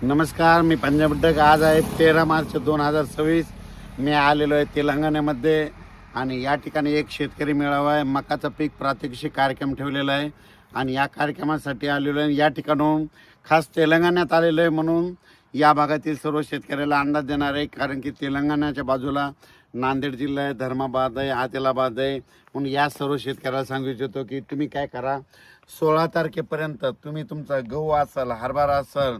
नमस्कार, मी पंजाब डक. आज आहे 13 मार्च 2026. मी आलेलो आहे तेलंगणामध्ये आणि या ठिकाणी एक शेतकरी मेळावा आहे. मकाचं पीक प्रात्यक्षिक कार्यक्रम ठेवलेला आहे आणि या कार्यक्रमासाठी आलेलो आहे. या ठिकाणून खास तेलंगणात आलेलो आहे म्हणून या भागातील सर्व शेतकऱ्याला अंदाज देणार आहे. कारण की तेलंगणाच्या बाजूला नांदेड जिल्हा आहे, धर्माबाद आहे, आदिलाबाद आहे. म्हणून या सर्व शेतकऱ्याला सांगू इच्छितो की तुम्ही काय करा, 16 तारखेपर्यंत तुम्ही तुमचा गहू असेल, हरभरा असेल,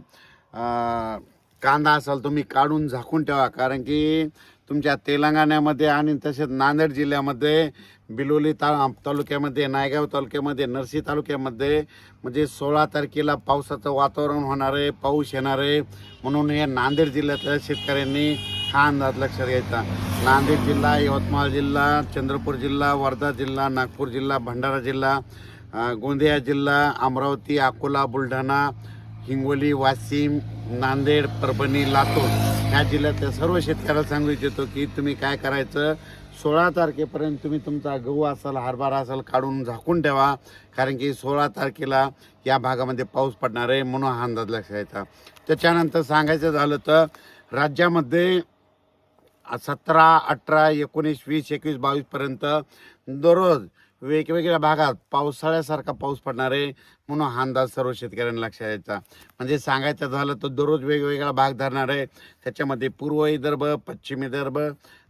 कांदा असेल तुम्ही काढून झाकून ठेवा. कारण की तुमच्या तेलंगणामध्ये आणि तसेच नांदेड जिल्ह्यामध्ये बिलोली तालुक्यामध्ये, नायगाव तालुक्यामध्ये, नरसी तालुक्यामध्ये म्हणजे 16 तारखेला पावसाचं वातावरण होणार आहे, पाऊस येणार आहे. म्हणून हे नांदेड जिल्ह्यातल्या शेतकऱ्यांनी हा अंदाज लक्षात घ्यायचा. नांदेड जिल्हा, यवतमाळ जिल्हा, चंद्रपूर जिल्हा, वर्धा जिल्हा, नागपूर जिल्हा, भंडारा जिल्हा, गोंदिया जिल्हा, अमरावती, अकोला, बुलढाणा, हिंगोली, वाशिम, नांदेड, परभणी, लातूर ह्या जिल्ह्यातल्या सर्व शेतकऱ्याला सांगू इच्छितो की तुम्ही काय करायचं, 16 तारखेपर्यंत तुम्ही तुमचा गहू असेल, हरभरा असेल काढून झाकून ठेवा. कारण की 16 तारखेला या भागामध्ये पाऊस पडणार आहे म्हणून हा अंदाज लक्षात घ्यायचा. त्याच्यानंतर सांगायचं झालं तर राज्यामध्ये 17, 18, 19, 20, 21, 22पर्यंत दररोज वेगवेगळ्या भागात पावसाळ्यासारखा पाऊस पडणार आहे म्हणून हा अंदाज सर्व शेतकऱ्यांना लक्षात यायचा. म्हणजे सांगायचं झालं तर दररोज वेगवेगळा भाग धरणार आहे. त्याच्यामध्ये पूर्व विदर्भ, पश्चिम विदर्भ,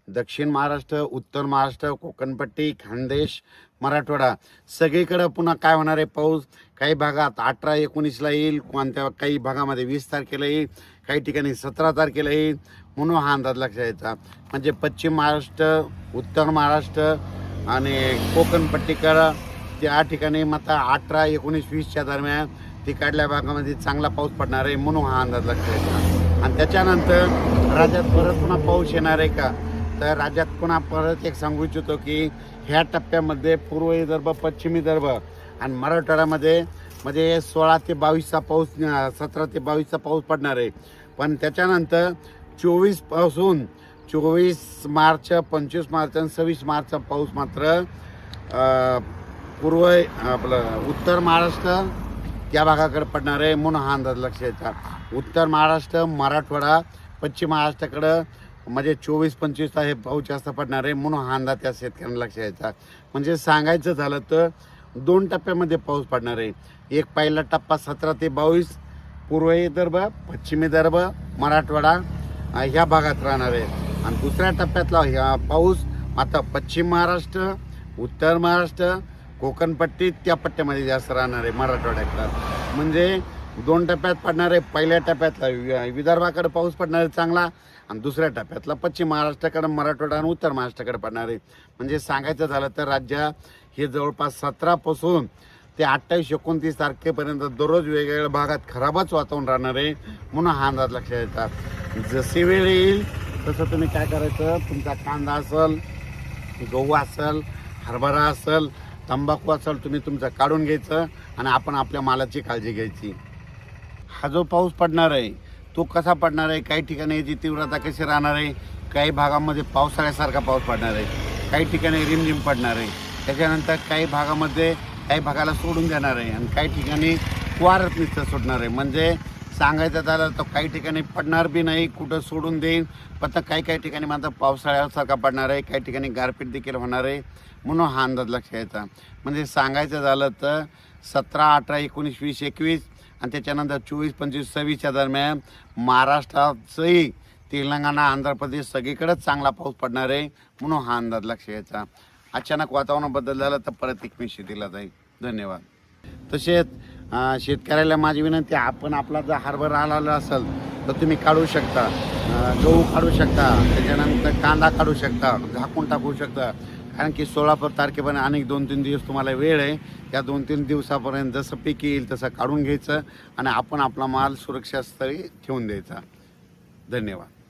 दक्षिण महाराष्ट्र, उत्तर महाराष्ट्र, कोकणपट्टी, खानदेश, मराठवाडा सगळीकडे पुन्हा काय होणार आहे पाऊस. काही भागात 18, 19ला येईल, कोणत्या काही भागामध्ये 20 तारखेला येईल, काही ठिकाणी 17 तारखेला येईल म्हणून हा अंदाज लक्षात यायचा. म्हणजे पश्चिम महाराष्ट्र, उत्तर महाराष्ट्र आणि कोकणपट्टीकडं त्या ठिकाणी मात्र 18, 19, 20च्या दरम्यान तिकडल्या भागामध्ये चांगला पाऊस पडणार आहे म्हणून हा अंदाज लक्षात यायचा. आणि त्याच्यानंतर राज्यात परत पुन्हा पाऊस येणार आहे का, तर राज्यात पुन्हा परत एक सांगू इच्छितो की ह्या टप्प्यामध्ये पूर्व विदर्भ, पश्चिम विदर्भ आणि मराठवाड्यामध्ये म्हणजे 16 ते 22चा पाऊस, 17 ते 22चा पाऊस पडणार आहे. पण त्याच्यानंतर 24 पासून 24 मार्च, 25 मार्च आणि 26 मार्चचा पाऊस मात्र पूर्व आपलं उत्तर महाराष्ट्र या भागाकडे पडणार आहे म्हणून हा अंदाज लक्षात यायचा. उत्तर महाराष्ट्र, मराठवाडा, पश्चिम महाराष्ट्राकडं म्हणजे 24-25चा हे पाऊस जास्त पडणार आहे म्हणून हा अंदाज त्या शेतकऱ्यांना लक्षात यायचा. म्हणजे सांगायचं झालं तर 2 टप्प्यामध्ये पाऊस पडणार आहे. एक पहिला टप्पा 17 ते 22 पूर्व विदर्भ, पश्चिम विदर्भ, मराठवाडा ह्या भागात राहणार आहे. आणि दुसऱ्या टप्प्यातला ह्या पाऊस आता पश्चिम महाराष्ट्र, उत्तर महाराष्ट्र, कोकणपट्टी त्या पट्ट्यामध्ये जास्त राहणार आहे मराठवाड्याकडं. म्हणजे 2 टप्प्यात पडणार आहे. पहिल्या टप्प्यातला विदर्भाकडे पाऊस पडणार आहे चांगला आणि दुसऱ्या टप्प्यातला पश्चिम महाराष्ट्राकडे, मराठवाडा आणि उत्तर महाराष्ट्राकडे पडणार आहे. म्हणजे सांगायचं झालं तर राज्य हे जवळपास 17 पासून ते 28-29 तारखेपर्यंत दररोज वेगवेगळ्या भागात खराबच वातावरण राहणार आहे म्हणून हा अंदाज लक्षात येतात. जशी वेळ येईल तसं तुम्ही काय करायचं, तुमचा कांदा असेल, गहू असेल, हरभरा असेल, तंबाखू असेल तुम्ही तुमचं काढून घ्यायचं आणि आपण आपल्या मालाची काळजी घ्यायची. हा जो पाऊस पडणार आहे तो कसा पडणार आहे, काही ठिकाणी याची तीव्रता कशी राहणार आहे, काही भागामध्ये पावसाळ्यासारखा पाऊस पडणार आहे, काही ठिकाणी रिमझिम पडणार आहे. त्याच्यानंतर काही भागामध्ये काही भागाला सोडून देणार आहे आणि काही ठिकाणी वारच नुसतं सोडणार आहे. म्हणजे सांगायचं झालं तर काही ठिकाणी पडणार बी नाही, कुठं सोडून देईल, पण काही ठिकाणी मात्र पावसाळ्यासारखा पडणार आहे, काही ठिकाणी गारपीट देखील होणार आहे म्हणून हा अंदाज लक्षात यायचा. म्हणजे सांगायचं झालं तर 17, 18, 19, 20, 21 आणि त्याच्यानंतर 24, 25, 26च्या दरम्यान महाराष्ट्रातही तेलंगणा, आंध्र प्रदेश सगळीकडेच चांगला पाऊस पडणार आहे म्हणून हा अंदाज लक्षात यायचा. अचानक वातावरण बदल झालं तर परत एक मी शेतीला जाईल. धन्यवाद. तसेच शेतकऱ्याला माझी विनंती, आपण आपला जर हरभरा आलेला असेल तर तुम्ही काढू शकता, गहू काढू शकता, त्याच्यानंतर कांदा काढू शकता, झाकून टाकू शकता. कारण की 16 तारखेपर्यंत अनेक 2-3 दिवस तुम्हाला वेळ आहे. त्या 2-3 दिवसापर्यंत जसं पीक येईल तसं काढून घ्यायचं आणि आपण आपला माल सुरक्षास्थळी ठेवून द्यायचा. धन्यवाद.